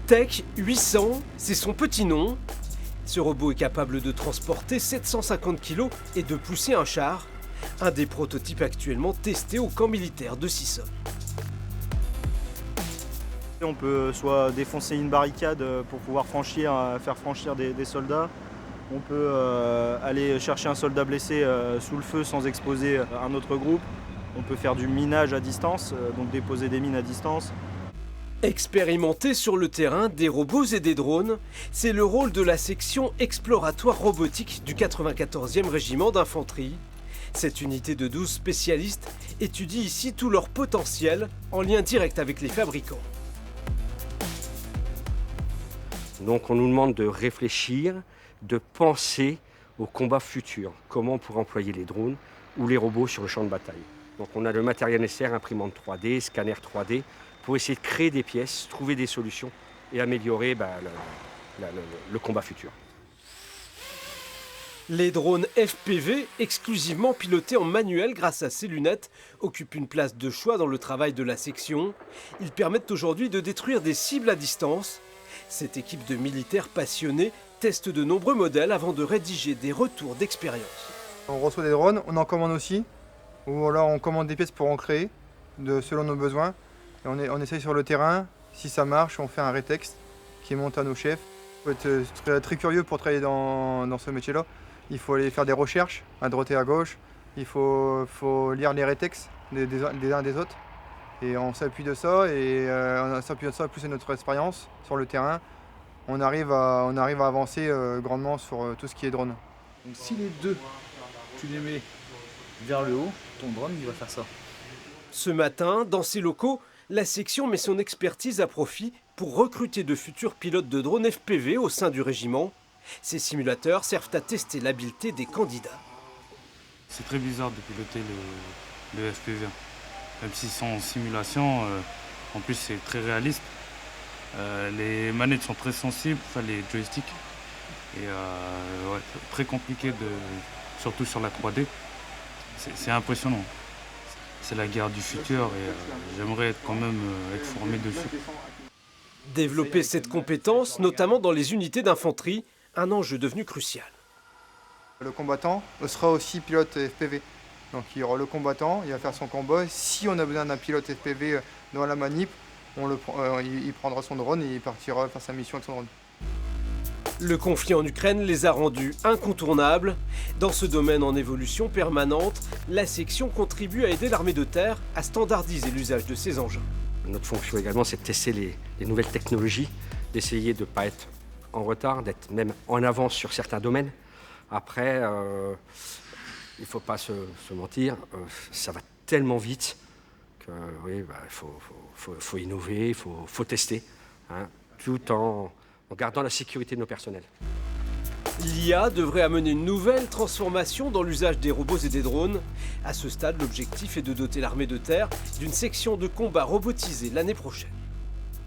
Tech 800, c'est son petit nom. Ce robot est capable de transporter 750 kg et de pousser un char, un des prototypes actuellement testés au camp militaire de Sissonne. On peut soit défoncer une barricade pour pouvoir faire franchir des soldats. On peut aller chercher un soldat blessé sous le feu sans exposer un autre groupe. On peut faire du minage à distance, donc déposer des mines à distance. Expérimenter sur le terrain des robots et des drones, c'est le rôle de la section exploratoire robotique du 94e régiment d'infanterie. Cette unité de 12 spécialistes étudie ici tout leur potentiel en lien direct avec les fabricants. Donc on nous demande de réfléchir, de penser au combat futur. Comment on pourrait employer les drones ou les robots sur le champ de bataille. Donc on a le matériel nécessaire, imprimante 3D, scanner 3D, pour essayer de créer des pièces, trouver des solutions et améliorer le combat futur. Les drones FPV, exclusivement pilotés en manuel grâce à ces lunettes, occupent une place de choix dans le travail de la section. Ils permettent aujourd'hui de détruire des cibles à distance. Cette équipe de militaires passionnés teste de nombreux modèles avant de rédiger des retours d'expérience. On reçoit des drones, on en commande aussi, ou alors on commande des pièces pour en créer, selon nos besoins. Et on essaye sur le terrain, si ça marche, on fait un rétexte qui monte à nos chefs. Il faut être très, très curieux pour travailler dans ce métier-là. Il faut aller faire des recherches à droite et à gauche. Il faut lire les rétextes des uns des autres. Et on s'appuie de ça, et en s'appuyant de ça, plus notre expérience sur le terrain, on arrive à avancer grandement sur tout ce qui est drone. Donc si les deux, tu les mets vers le haut, ton drone il va faire ça. Ce matin, dans ces locaux, la section met son expertise à profit pour recruter de futurs pilotes de drones FPV au sein du régiment. Ces simulateurs servent à tester l'habileté des candidats. C'est très bizarre de piloter le FPV. Même s'ils sont en simulation, en plus c'est très réaliste. Les manettes sont très sensibles, les joysticks. Et très compliqué, surtout sur la 3D. C'est impressionnant. C'est la guerre du futur et j'aimerais quand même être formé dessus. Développer cette compétence, notamment dans les unités d'infanterie, un enjeu devenu crucial. Le combattant sera aussi pilote FPV. Donc il y aura le combattant, il va faire son combat. Si on a besoin d'un pilote FPV dans la manip, il prendra son drone et il partira faire sa mission avec son drone. Le conflit en Ukraine les a rendus incontournables. Dans ce domaine en évolution permanente, la section contribue à aider l'armée de terre à standardiser l'usage de ces engins. Notre fonction également, c'est de tester les nouvelles technologies, d'essayer de ne pas être en retard, d'être même en avance sur certains domaines. Après, il ne faut pas se mentir, ça va tellement vite qu'il faut innover, il faut tester, hein, tout en gardant la sécurité de nos personnels. L'IA devrait amener une nouvelle transformation dans l'usage des robots et des drones. À ce stade, l'objectif est de doter l'armée de terre d'une section de combat robotisée l'année prochaine.